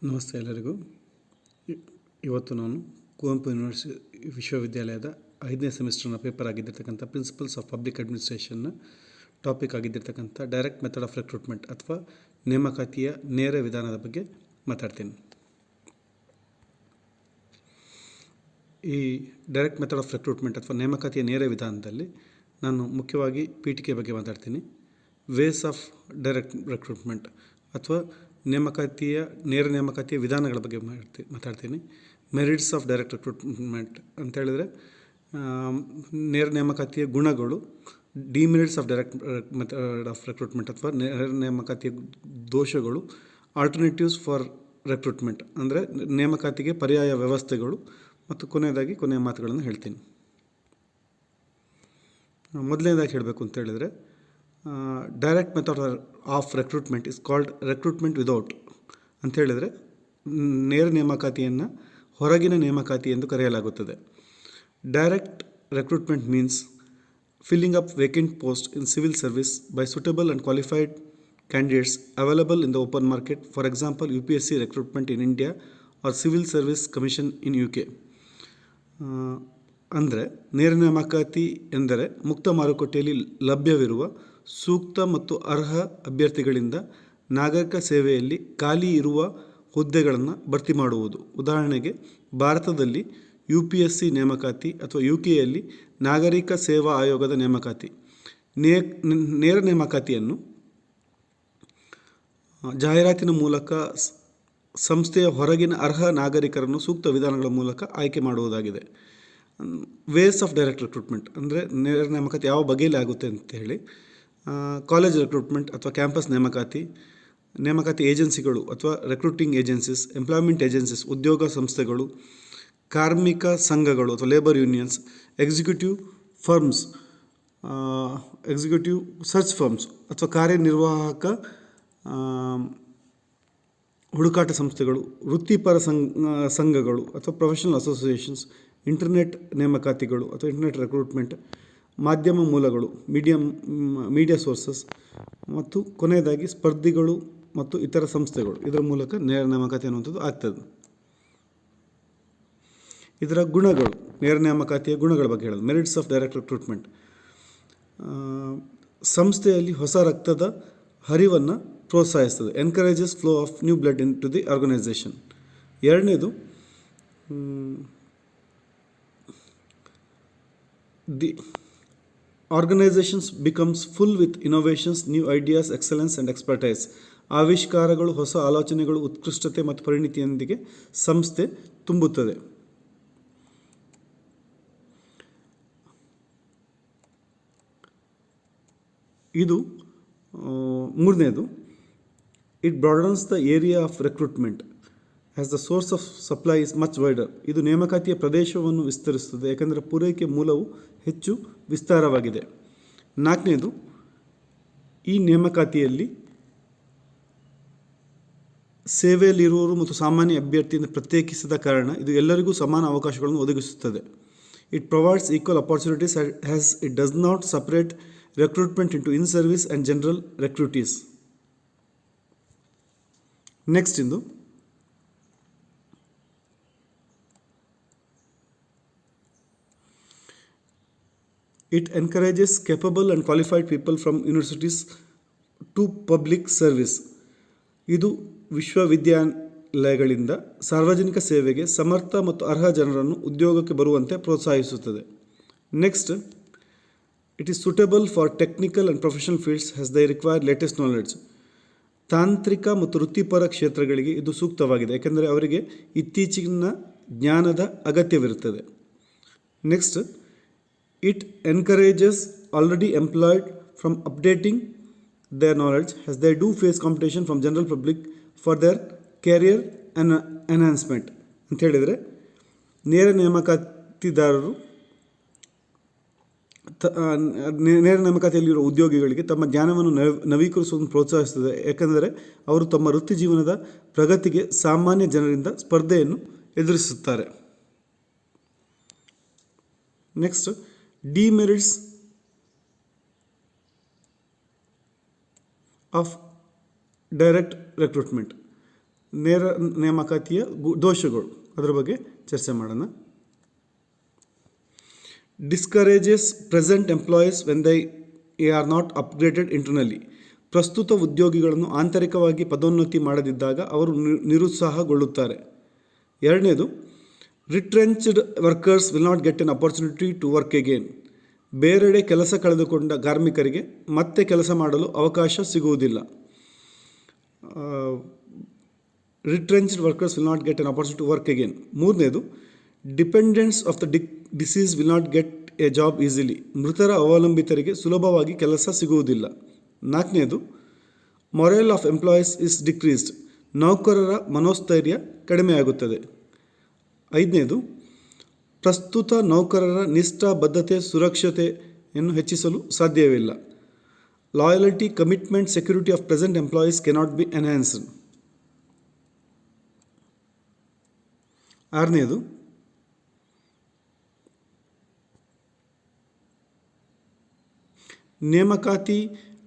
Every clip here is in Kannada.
ನಮಸ್ತೆ ಎಲ್ಲರಿಗೂ. ಇವತ್ತು ನಾನು ಕುವೆಂಪು ವಿಶ್ವವಿದ್ಯಾಲಯದ 5ನೇ ಸೆಮಿಸ್ಟರ್ನ ಪೇಪರ್ ಆಗಿದ್ದಿರ್ತಕ್ಕಂಥ ಪ್ರಿನ್ಸಿಪಲ್ಸ್ ಆಫ್ ಪಬ್ಲಿಕ್ ಅಡ್ಮಿನಿಸ್ಟ್ರೇಷನ್ನ ಟಾಪಿಕ್ ಆಗಿದ್ದಿರ್ತಕ್ಕಂಥ ಡೈರೆಕ್ಟ್ ಮೆಥಡ್ ಆಫ್ ರಿಕ್ರೂಟ್ಮೆಂಟ್ ಅಥವಾ ನೇಮಕಾತಿಯ ನೇರ ವಿಧಾನದ ಬಗ್ಗೆ ಮಾತಾಡ್ತೀನಿ. ಈ ಡೈರೆಕ್ಟ್ ಮೆಥಡ್ ಆಫ್ ರಿಕ್ರೂಟ್ಮೆಂಟ್ ಅಥವಾ ನೇಮಕಾತಿಯ ನೇರ ವಿಧಾನದಲ್ಲಿ ನಾನು ಮುಖ್ಯವಾಗಿ ಪೀಠಿಕೆ ಬಗ್ಗೆ ಮಾತಾಡ್ತೀನಿ. ವೇಸ್ ಆಫ್ ಡೈರೆಕ್ಟ್ ರಿಕ್ರೂಟ್ಮೆಂಟ್ ಅಥವಾ ನೇರ ನೇಮಕಾತಿಯ ವಿಧಾನಗಳ ಬಗ್ಗೆ ಮಾತಾಡ್ತೀನಿ. ಮೆರಿಟ್ಸ್ ಆಫ್ ಡೈರೆಕ್ಟ್ ರಿಕ್ರೂಟ್ಮೆಂಟ್ ಅಂತ ಹೇಳಿದ್ರೆ ನೇರ ನೇಮಕಾತಿಯ ಗುಣಗಳು, demerits of direct method of recruitment ಅಥವಾ ನೇರ ನೇಮಕಾತಿಯ ದೋಷಗಳು, ಆಲ್ಟರ್ನೇಟಿವ್ಸ್ ಫಾರ್ ರಿಕ್ರೂಟ್ಮೆಂಟ್ ಅಂದರೆ ನೇಮಕಾತಿಗೆ ಪರ್ಯಾಯ ವ್ಯವಸ್ಥೆಗಳು, ಮತ್ತು ಕೊನೆಯ ಮಾತುಗಳನ್ನು ಹೇಳ್ತೀನಿ. ಮೊದಲನೇದಾಗಿ ಹೇಳಬೇಕು ಅಂತ ಹೇಳಿದರೆ direct method of recruitment is called recruitment without ಅಂತ ಹೇಳಿದರೆ ನೇರ ನೇಮಕಾತಿಯನ್ನು ಹೊರಗಿನ ನೇಮಕಾತಿ ಎಂದು ಕರೆಯಲಾಗುತ್ತದೆ. Direct recruitment means filling up vacant post in civil service by suitable and qualified candidates available in the open market, for example UPSC recruitment in India or civil service commission in UK. ಅಂದರೆ ನೇರ ನೇಮಕಾತಿ ಎಂದರೆ ಮುಕ್ತ ಮಾರುಕಟ್ಟೆಯಲ್ಲಿ ಲಭ್ಯವಿರುವ ಸೂಕ್ತ ಮತ್ತು ಅರ್ಹ ಅಭ್ಯರ್ಥಿಗಳಿಂದ ನಾಗರಿಕ ಸೇವೆಯಲ್ಲಿ ಖಾಲಿ ಇರುವ ಹುದ್ದೆಗಳನ್ನು ಭರ್ತಿ ಮಾಡುವುದು. ಉದಾಹರಣೆಗೆ ಭಾರತದಲ್ಲಿ UPSC ನೇಮಕಾತಿ ಅಥವಾ UKಯಲ್ಲಿ ನಾಗರಿಕ ಸೇವಾ ಆಯೋಗದ ನೇಮಕಾತಿ. ನೇರ ನೇಮಕಾತಿಯನ್ನು ಜಾಹೀರಾತಿನ ಮೂಲಕ ಸಂಸ್ಥೆಯ ಹೊರಗಿನ ಅರ್ಹ ನಾಗರಿಕರನ್ನು ಸೂಕ್ತ ವಿಧಾನಗಳ ಮೂಲಕ ಆಯ್ಕೆ ಮಾಡುವುದಾಗಿದೆ. ವೇಸ್ ಆಫ್ ಡೈರೆಕ್ಟ್ ರಿಕ್ರೂಟ್ಮೆಂಟ್ ಅಂದರೆ ನೇರ ನೇಮಕಾತಿ ಯಾವ ಬಗೆಯಲ್ಲಿ ಆಗುತ್ತೆ ಅಂತ ಹೇಳಿ, ಕಾಲೇಜ್ ರಿಕ್ರೂಟ್ಮೆಂಟ್ ಅಥವಾ ಕ್ಯಾಂಪಸ್ ನೇಮಕಾತಿ ಏಜೆನ್ಸಿಗಳು ಅಥವಾ ರಿಕ್ರೂಟಿಂಗ್ ಏಜೆನ್ಸೀಸ್, ಎಂಪ್ಲಾಯ್ಮೆಂಟ್ ಏಜೆನ್ಸೀಸ್ ಉದ್ಯೋಗ ಸಂಸ್ಥೆಗಳು, ಕಾರ್ಮಿಕ ಸಂಘಗಳು ಅಥವಾ labour unions, executive search firms ಅಥವಾ ಕಾರ್ಯನಿರ್ವಾಹಕ ಹುಡುಕಾಟ ಸಂಸ್ಥೆಗಳು, ವೃತ್ತಿಪರ ಸಂಘಗಳು ಅಥವಾ ಪ್ರೊಫೆಷನಲ್ ಅಸೋಸಿಯೇಷನ್ಸ್, ಇಂಟರ್ನೆಟ್ ನೇಮಕಾತಿಗಳು ಅಥವಾ ಇಂಟರ್ನೆಟ್ ರಿಕ್ರೂಟ್ಮೆಂಟ್, ಮಾಧ್ಯಮ ಮೂಲಗಳು, ಮೀಡಿಯಾ ಸೋರ್ಸಸ್, ಮತ್ತು ಕೊನೆಯದಾಗಿ ಸ್ಪರ್ಧಿಗಳು ಮತ್ತು ಇತರ ಸಂಸ್ಥೆಗಳು. ಇದರ ಮೂಲಕ ನೇರ ನೇಮಕಾತಿ ಅನ್ನುವಂಥದ್ದು ಆಗ್ತದೆ. ಇದರ ಗುಣಗಳು, ನೇರ ನೇಮಕಾತಿಯ ಗುಣಗಳ ಬಗ್ಗೆ ಹೇಳೋದು. ಮೆರಿಟ್ಸ್ ಆಫ್ ಡೈರೆಕ್ಟ್ ರಿಕ್ರೂಟ್ಮೆಂಟ್ ಸಂಸ್ಥೆಯಲ್ಲಿ ಹೊಸ ರಕ್ತದ ಹರಿವನ್ನು ಪ್ರೋತ್ಸಾಹಿಸ್ತದೆ, encourages flow of new blood in to the organisation. ಎರಡನೇದು, the organisations becomes full with innovations, new ideas, excellence and expertise. ಆವಿಷ್ಕಾರಗಳು, ಹೊಸ ಆಲೋಚನೆಗಳು, ಉತ್ಕೃಷ್ಟತೆ ಮತ್ತು ಪರಿಣಿತಿಯೊಂದಿಗೆ ಸಂಸ್ಥೆ ತುಂಬುತ್ತದೆ. ಇದು ಮೂರನೇದು, it broadens the area of recruitment as the source of supply is much wider. ಇದು ನೇಮಕಾತಿಯ ಪ್ರದೇಶವನ್ನು ವಿಸ್ತರಿಸುತ್ತದೆ, ಯಾಕೆಂದರೆ ಪೂರೈಕೆ ಮೂಲವು ಹೆಚ್ಚು ವಿಸ್ತಾರವಾಗಿದೆ. ನಾಲ್ಕನೇದು, ಈ ನೇಮಕಾತಿಯಲ್ಲಿ ಸೇವೆಯಲ್ಲಿರುವವರು ಮತ್ತು ಸಾಮಾನ್ಯ ಅಭ್ಯರ್ಥಿಯಿಂದ ಪ್ರತ್ಯೇಕಿಸಿದ ಕಾರಣ ಇದು ಎಲ್ಲರಿಗೂ ಸಮಾನ ಅವಕಾಶಗಳನ್ನು ಒದಗಿಸುತ್ತದೆ. It provides equal opportunities as it does not separate recruitment into in service and general recruitees. Next ಇಂದು it encourages capable and qualified people from universities to public service. ಇದು ವಿಶ್ವವಿದ್ಯಾಲಯಗಳಿಂದ ಸಾರ್ವಜನಿಕ ಸೇವೆಗೆ ಸಮರ್ಥ ಮತ್ತು ಅರ್ಹ ಜನರನ್ನು ಉದ್ಯೋಗಕ್ಕೆ ಬರುವಂತೆ ಪ್ರೋತ್ಸಾಹಿಸುತ್ತದೆ. Next, it is suitable for technical and professional fields as they require latest knowledge. ತಾಂತ್ರಿಕ ಮತ್ತು ವೃತ್ತಿಪರ ಕ್ಷೇತ್ರಗಳಿಗೆ ಇದು ಸೂಕ್ತವಾಗಿದೆ, ಯಾಕೆಂದರೆ ಅವರಿಗೆ ಇತ್ತೀಚಿನ ಜ್ಞಾನದ ಅಗತ್ಯವಿರುತ್ತದೆ. Next, it encourages already employed from updating their knowledge as they do face competition from general public for their career enhancement. ಅಂತ ಹೇಳಿದರೆ ನೇರ ನೇಮಕಾತಿದಾರರು ನೇರ ನೇಮಕಾತಿಯಲ್ಲಿರುವ ಉದ್ಯೋಗಿಗಳಿಗೆ ತಮ್ಮ ಜ್ಞಾನವನ್ನು ನವೀಕರಿಸುವುದನ್ನು ಪ್ರೋತ್ಸಾಹಿಸುತ್ತದೆ, ಏಕೆಂದರೆ ಅವರು ತಮ್ಮ ವೃತ್ತಿ ಜೀವನದ ಪ್ರಗತಿಗೆ ಸಾಮಾನ್ಯ ಜನರಿಂದ ಸ್ಪರ್ಧೆಯನ್ನು ಎದುರಿಸುತ್ತಾರೆ. Next, demerits of direct recruitment. ನೇರ ನೇಮಕಾತಿಯ ದೋಷಗಳು, ಅದರ ಬಗ್ಗೆ ಚರ್ಚೆ ಮಾಡೋಣ. Discourages present employees when they are not upgraded internally. ಪ್ರಸ್ತುತ ಉದ್ಯೋಗಿಗಳನ್ನು ಆಂತರಿಕವಾಗಿ ಪದೋನ್ನತಿ ಮಾಡದಿದ್ದಾಗ ಅವರು ನಿರುತ್ಸಾಹಗೊಳ್ಳುತ್ತಾರೆ. ಎರಡನೇದು, retrenched workers will not get an opportunity to work again. ಬೇರೆಡೆ ಕೆಲಸ ಕಳೆದುಕೊಂಡ ಕಾರ್ಮಿಕರಿಗೆ ಮತ್ತೆ ಕೆಲಸ ಮಾಡಲು ಅವಕಾಶ ಸಿಗುವುದಿಲ್ಲ. Retrenched workers will not get an opportunity to work again. ಮೂರನೇದು, dependents of the deceased will not get a job easily. ಮೃತರ ಅವಲಂಬಿತರಿಗೆ ಸುಲಭವಾಗಿ ಕೆಲಸ ಸಿಗುವುದಿಲ್ಲ. ನಾಲ್ಕನೇದು, morale of employees is decreased. ನೌಕರರ ಮನೋಸ್ಥೈರ್ಯ ಕಡಿಮೆಯಾಗುತ್ತದೆ. ಐದನೇದು, ಪ್ರಸ್ತುತ ನೌಕರರ ನಿಷ್ಠಾ ಬದ್ಧತೆ ಸುರಕ್ಷತೆಯನ್ನು ಹೆಚ್ಚಿಸಲು ಸಾಧ್ಯವಿಲ್ಲ. Loyalty, commitment, security of present employees cannot be enhanced. ಆರನೇದು, ನೇಮಕಾತಿ,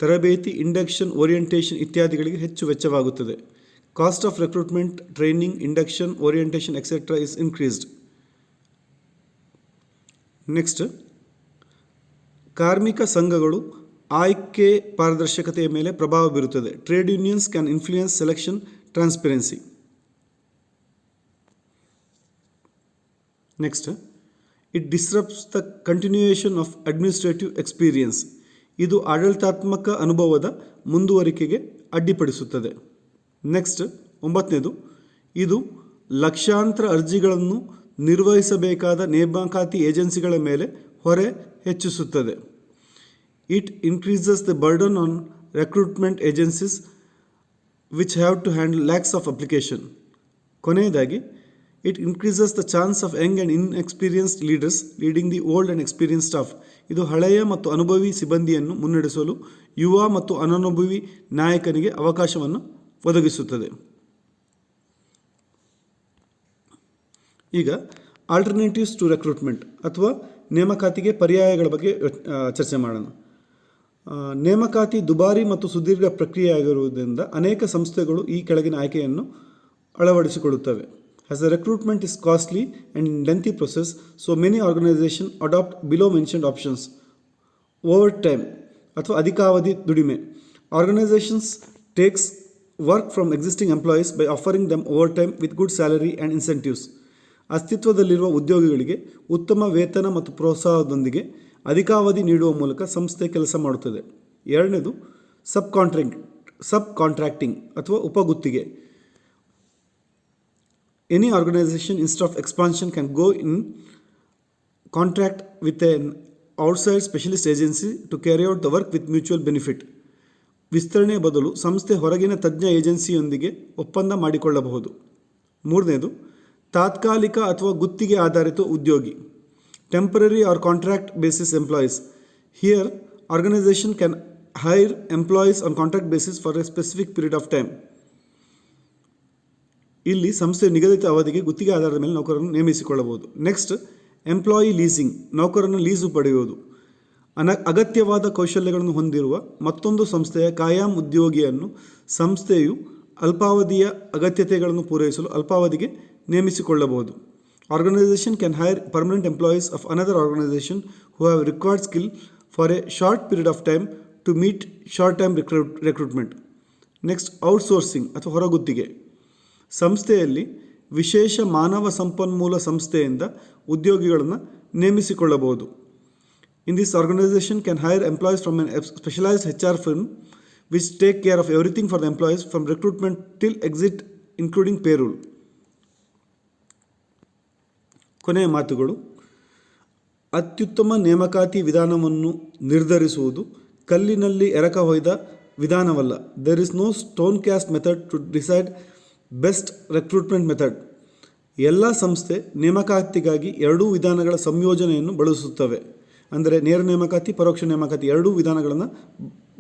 ತರಬೇತಿ, ಇಂಡಕ್ಷನ್, ಓರಿಯೆಂಟೇಷನ್ ಇತ್ಯಾದಿಗಳಿಗೆ ಹೆಚ್ಚು ವೆಚ್ಚವಾಗುತ್ತದೆ. Cost of recruitment, training, induction, orientation etcetera is increased. Next, ಕಾರ್ಮಿಕ ಸಂಘಗಳು ಆಯ್ಕೆ ಪಾರದರ್ಶಕತೆಯ ಮೇಲೆ ಪ್ರಭಾವ ಬೀರುತ್ತದೆ. Trade unions can influence selection transparency. Next, it disrupts the continuation of administrative experience. ಇದು ಆಡಳಿತಾತ್ಮಕ ಅನುಭವದ ಮುಂದುವರಿಕೆಗೆ ಅಡ್ಡಿಪಡಿಸುತ್ತದೆ. ನೆಕ್ಸ್ಟ್, ಒಂಬತ್ತನೇದು, ಇದು ಲಕ್ಷಾಂತರ ಅರ್ಜಿಗಳನ್ನು ನಿರ್ವಹಿಸಬೇಕಾದ ನೇಮಕಾತಿ ಏಜೆನ್ಸಿಗಳ ಮೇಲೆ ಹೊರೆ ಹೆಚ್ಚಿಸುತ್ತದೆ. It increases the burden on recruitment agencies which have to handle lakhs of application. ಕೊನೆಯದಾಗಿ, it increases the chance of young and inexperienced leaders leading the old and experience staff. ಇದು ಹಳೆಯ ಮತ್ತು ಅನುಭವಿ ಸಿಬ್ಬಂದಿಯನ್ನು ಮುನ್ನಡೆಸಲು ಯುವ ಮತ್ತು ಅನನುಭವಿ ನಾಯಕನಿಗೆ ಅವಕಾಶವನ್ನು ಒದಗಿಸುತ್ತದೆ. ಈಗ ಆಲ್ಟರ್ನೇಟಿವ್ಸ್ ಟು ರೆಕ್ರೂಟ್ಮೆಂಟ್ ಅಥವಾ ನೇಮಕಾತಿಗೆ ಪರ್ಯಾಯಗಳ ಬಗ್ಗೆ ಚರ್ಚೆ ಮಾಡೋಣ. ನೇಮಕಾತಿ ದುಬಾರಿ ಮತ್ತು ಸುದೀರ್ಘ ಪ್ರಕ್ರಿಯೆಯಾಗಿರುವುದರಿಂದ ಅನೇಕ ಸಂಸ್ಥೆಗಳು ಈ ಕೆಳಗಿನ ಆಯ್ಕೆಯನ್ನು ಅಳವಡಿಸಿಕೊಳ್ಳುತ್ತವೆ. As the recruitment is costly and lengthy process, so many organizations adopt below mentioned options. Overtime ಅಥವಾ ಅಧಿಕಾವಧಿ ದುಡಿಮೆ. Organizations takes work from existing employees by offering them overtime with good salary and incentives. ಅಸ್ತಿತ್ವದಲ್ಲಿರುವ ಉದ್ಯೋಗಿಗಳಿಗೆ ಉತ್ತಮ ವೇತನ ಮತ್ತು ಪ್ರೋತ್ಸಾಹದೊಂದಿಗೆ ಅಧಿಕಾವಧಿ ನೀಡುವ ಮೂಲಕ ಸಂಸ್ಥೆ ಕೆಲಸ ಮಾಡುತ್ತದೆ. ಎರಡನೇದು, ಸಬ್ ಕಾಂಟ್ರಾಕ್ಟಿಂಗ್ ಅಥವಾ ಉಪಗುತ್ತಿಗೆ. Any organization instead of expansion can go in contract with an outside specialist agency to carry out the work with mutual benefit. ವಿಸ್ತರಣೆಯ ಬದಲು ಸಂಸ್ಥೆ ಹೊರಗಿನ ತಜ್ಞ ಏಜೆನ್ಸಿಯೊಂದಿಗೆ ಒಪ್ಪಂದ ಮಾಡಿಕೊಳ್ಳಬಹುದು. ಮೂರನೇದು, ತಾತ್ಕಾಲಿಕ ಅಥವಾ ಗುತ್ತಿಗೆ ಆಧಾರಿತ ಉದ್ಯೋಗಿ. Temporary or contract basis employees. Here organisation can hire employees on contract basis for a specific period of time. ಇಲ್ಲಿ ಸಂಸ್ಥೆ ನಿಗದಿತ ಅವಧಿಗೆ ಗುತ್ತಿಗೆ ಆಧಾರದ ಮೇಲೆ ನೌಕರರನ್ನು ನೇಮಿಸಿಕೊಳ್ಳಬಹುದು. Next, employee leasing. ನೌಕರರನ್ನು ಲೀಸು ಪಡೆಯುವುದು. ಅಗತ್ಯವಾದ ಕೌಶಲ್ಯಗಳನ್ನು ಹೊಂದಿರುವ ಮತ್ತೊಂದು ಸಂಸ್ಥೆಯ ಕಾಯಂ ಉದ್ಯೋಗಿಯನ್ನು ಸಂಸ್ಥೆಯು ಅಲ್ಪಾವಧಿಯ ಅಗತ್ಯತೆಗಳನ್ನು ಪೂರೈಸಲು ಅಲ್ಪಾವಧಿಗೆ ನೇಮಿಸಿಕೊಳ್ಳಬಹುದು. Organisation can hire permanent employees of another organisation who have required skill for a short period of time to meet short time recruitment. Next, outsourcing ಅಥವಾ ಹೊರಗುತ್ತಿಗೆ. ಸಂಸ್ಥೆಯಲ್ಲಿ ವಿಶೇಷ ಮಾನವ ಸಂಪನ್ಮೂಲ ಸಂಸ್ಥೆಯಿಂದ ಉದ್ಯೋಗಿಗಳನ್ನು ನೇಮಿಸಿಕೊಳ್ಳಬಹುದು. In this organisation can hire employees from an specialised HR firm which take care of everything for the employees from recruitment till exit including payroll. ಕೊನೆಯ ಮಾತುಗಳು. ಅತ್ಯುತ್ತಮ ನೇಮಕಾತಿ ವಿಧಾನವನ್ನು ನಿರ್ಧರಿಸುವುದು ಕಲ್ಲಿನಲ್ಲಿ ಎರಕ ಹೊಯ್ದ ವಿಧಾನವಲ್ಲ. There is no stone cast method to decide best recruitment method. ಎಲ್ಲ ಸಂಸ್ಥೆ ನೇಮಕಾತಿಗಾಗಿ ಎರಡೂ ವಿಧಾನಗಳ ಸಂಯೋಜನೆಯನ್ನು ಬಳಸುತ್ತವೆ. ಅಂದರೆ ನೇರ ನೇಮಕಾತಿ, ಪರೋಕ್ಷ ನೇಮಕಾತಿ ಎರಡೂ ವಿಧಾನಗಳನ್ನು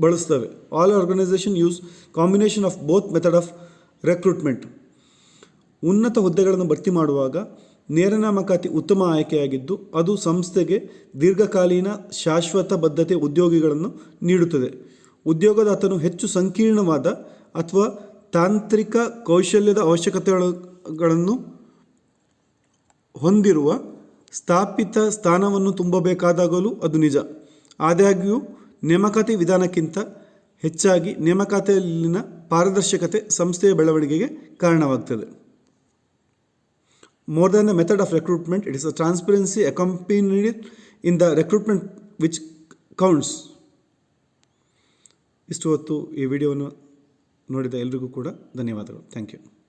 ಬಳಸ್ತವೆ. All organisation use combination of both method of recruitment. ಉನ್ನತ ಹುದ್ದೆಗಳನ್ನು ಭರ್ತಿ ಮಾಡುವಾಗ ನೇರ ನೇಮಕಾತಿ ಉತ್ತಮ ಆಯ್ಕೆಯಾಗಿದ್ದು ಅದು ಸಂಸ್ಥೆಗೆ ದೀರ್ಘಕಾಲೀನ ಶಾಶ್ವತ ಬದ್ಧತೆ ಉದ್ಯೋಗಿಗಳನ್ನು ನೀಡುತ್ತದೆ. ಉದ್ಯೋಗದಾತನು ಹೆಚ್ಚು ಸಂಕೀರ್ಣವಾದ ಅಥವಾ ತಾಂತ್ರಿಕ ಕೌಶಲ್ಯದ ಅವಶ್ಯಕತೆಗಳನ್ನು ಹೊಂದಿರುವ ಸ್ಥಾಪಿತ ಸ್ಥಾನವನ್ನು ತುಂಬಬೇಕಾದಾಗಲೂ ಅದು ನಿಜ. ಆದಾಗ್ಯೂ ನೇಮಕಾತಿ ವಿಧಾನಕ್ಕಿಂತ ಹೆಚ್ಚಾಗಿ ನೇಮಕಾತಿಯಲ್ಲಿನ ಪಾರದರ್ಶಕತೆ ಸಂಸ್ಥೆಯ ಬೆಳವಣಿಗೆಗೆ ಕಾರಣವಾಗ್ತದೆ. More than the method of recruitment, it is the transparency accompanied in the recruitment which counts. ಇಷ್ಟು ಹೊತ್ತು ಈ ವಿಡಿಯೋವನ್ನು ನೋಡಿದ ಎಲ್ರಿಗೂ ಕೂಡ ಧನ್ಯವಾದಗಳು. Thank you.